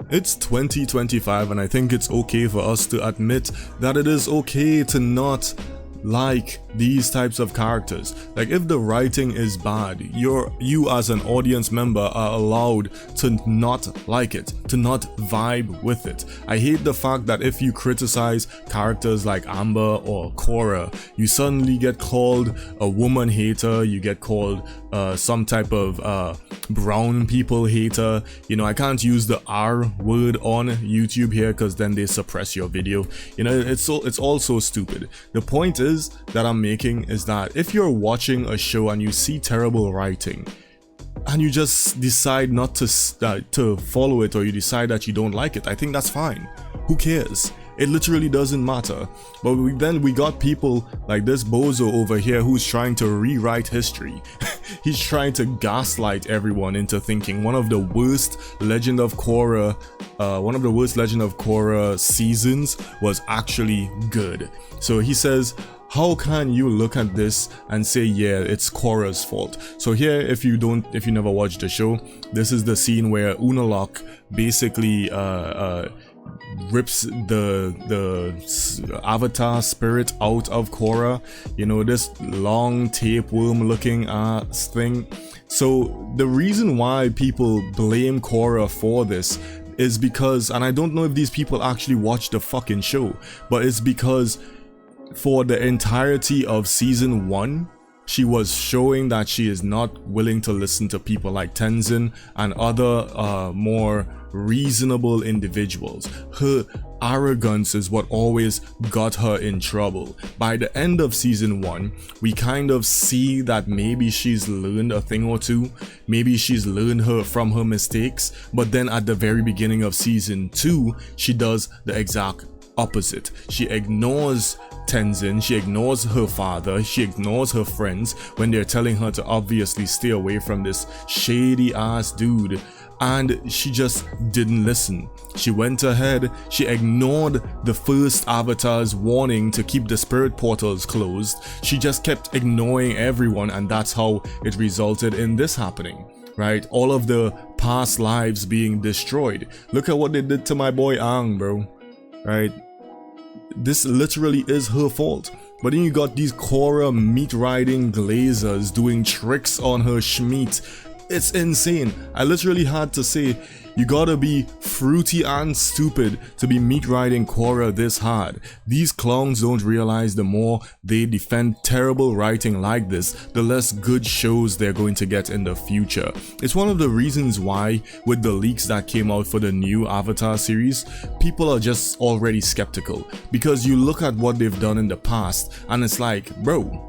It's 2025 and I think it's okay for us to admit that it is okay to not like these types of characters. Like, if the writing is bad, you as an audience member are allowed to not like it, to not vibe with it. I hate the fact that if you criticize characters like Amber or Korra, you suddenly get called a woman hater, you get called some type of brown people hater. You know, I can't use the R word on YouTube here because then they suppress your video. You know, it's all so stupid. The point is that I'm making is that if you're watching a show and you see terrible writing and you just decide not to follow it, or you decide that you don't like it, I think that's fine. Who cares? It literally doesn't matter. But then we got people like this bozo over here who's trying to rewrite history. He's trying to gaslight everyone into thinking one of the worst Legend of Korra seasons was actually good. So he says, how can you look at this and say, yeah, it's Korra's fault? So here, if you never watched the show, this is the scene where Unalaq basically rips the avatar spirit out of Korra. You know, this long tapeworm looking thing. So the reason why people blame Korra for this is because, and I don't know if these people actually watch the fucking show, but it's because for the entirety of season 1, she was showing that she is not willing to listen to people like Tenzin and other more reasonable individuals. Her arrogance is what always got her in trouble. By the end of season 1, we kind of see that maybe she's learned a thing or two, maybe she's learned from her mistakes, but then at the very beginning of season 2, she does the exact opposite. She ignores Tenzin, she ignores her father, she ignores her friends when they're telling her to obviously stay away from this shady ass dude, and she just didn't listen. She went ahead, she ignored the first avatar's warning to keep the spirit portals closed. She just kept ignoring everyone, and that's how it resulted in this happening, right? All of the past lives being destroyed. Look at what they did to my boy Aang, bro. Right? This literally is her fault. But then you got these Korra meat riding glazers doing tricks on her schmeat. It's insane. I literally had to say, you gotta be fruity and stupid to be meat riding Korra this hard. These clowns don't realize the more they defend terrible writing like this, the less good shows they're going to get in the future. It's one of the reasons why, with the leaks that came out for the new Avatar series, people are just already skeptical. Because you look at what they've done in the past and it's like, bro,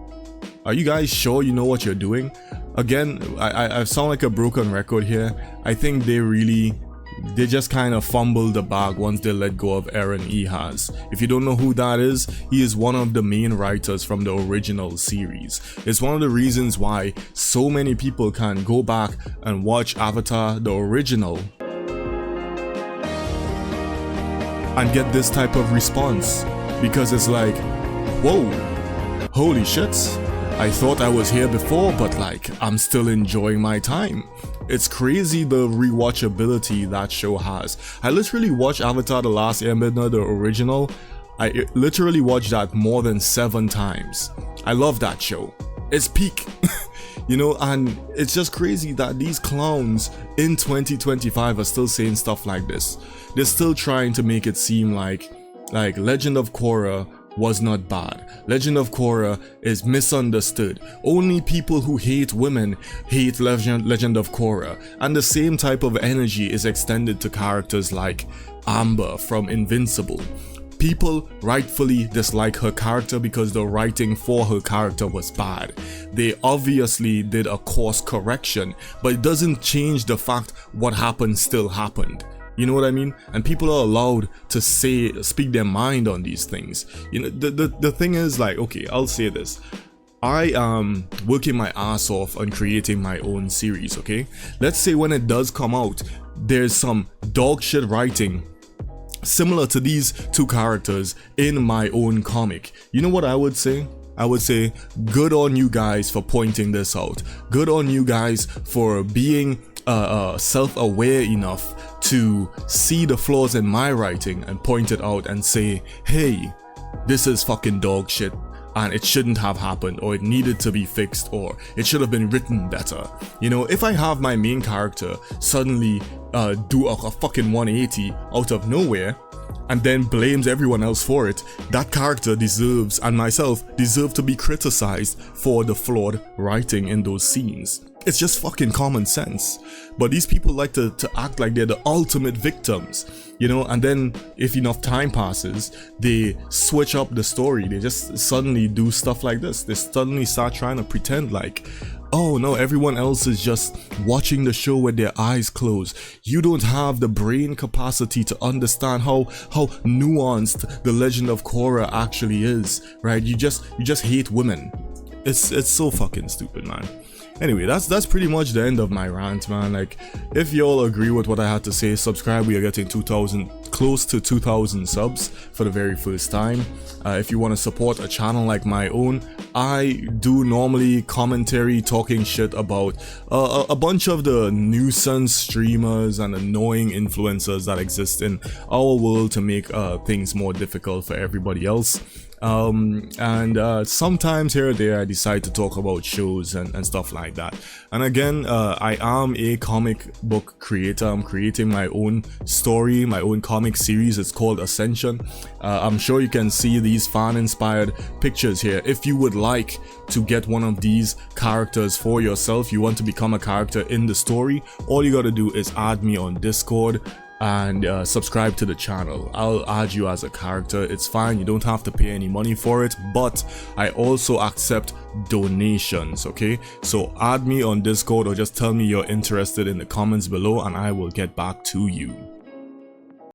are you guys sure you know what you're doing? Again, I sound like a broken record here. I think they just kind of fumbled the bag once they let go of Eren Ehas. If you don't know who that is, he is one of the main writers from the original series. It's one of the reasons why so many people can go back and watch Avatar the original and get this type of response, because it's like, whoa, holy shit, I thought I was here before, but like, I'm still enjoying my time. It's crazy the rewatchability that show has. I literally watched Avatar The Last Airbender, the original. I literally watched that more than 7 times. I love that show. It's peak. You know, and it's just crazy that these clowns in 2025 are still saying stuff like this. They're still trying to make it seem like Legend of Korra was not bad. Legend of Korra is misunderstood. Only people who hate women hate Legend of Korra. And the same type of energy is extended to characters like Amber from Invincible. People rightfully dislike her character because the writing for her character was bad. They obviously did a course correction, but it doesn't change the fact what happened still happened. You know what I mean? And people are allowed to speak their mind on these things. You know, the thing is, like, okay, I'll say this. I am working my ass off on creating my own series, okay? Let's say when it does come out, there's some dog shit writing similar to these 2 characters in my own comic. You know what I would say? I would say, good on you guys for pointing this out. Good on you guys for being self-aware enough to see the flaws in my writing and point it out and say, hey, this is fucking dog shit and it shouldn't have happened, or it needed to be fixed, or it should have been written better. You know, if I have my main character suddenly do a fucking 180 out of nowhere and then blames everyone else for it, that character deserves, and myself deserve, to be criticized for the flawed writing in those scenes. It's just fucking common sense. But these people like to act like they're the ultimate victims, you know, and then if enough time passes, they switch up the story. They just suddenly do stuff like this. They suddenly start trying to pretend like, oh no, everyone else is just watching the show with their eyes closed. You don't have the brain capacity to understand how nuanced the legend of Korra actually is, right? You just hate women. It's so fucking stupid, man. Anyway, that's pretty much the end of my rant, man. Like, if y'all agree with what I had to say, subscribe. We are getting close to 2,000 subs for the very first time. If you want to support a channel like my own, I do normally commentary talking shit about a bunch of the nuisance streamers and annoying influencers that exist in our world to make things more difficult for everybody else. Sometimes here or there I decide to talk about shows and stuff like that. And again, I am a comic book creator. I'm creating my own story, my own comic series. It's called Ascension. I'm sure you can see these fan-inspired pictures here. If you would like to get one of these characters for yourself, you want to become a character in the story, all you gotta do is add me on Discord and subscribe to the channel. I'll add you as a character. It's fine, you don't have to pay any money for it, but I also accept donations, okay? So add me on Discord or just tell me you're interested in the comments below and I will get back to you.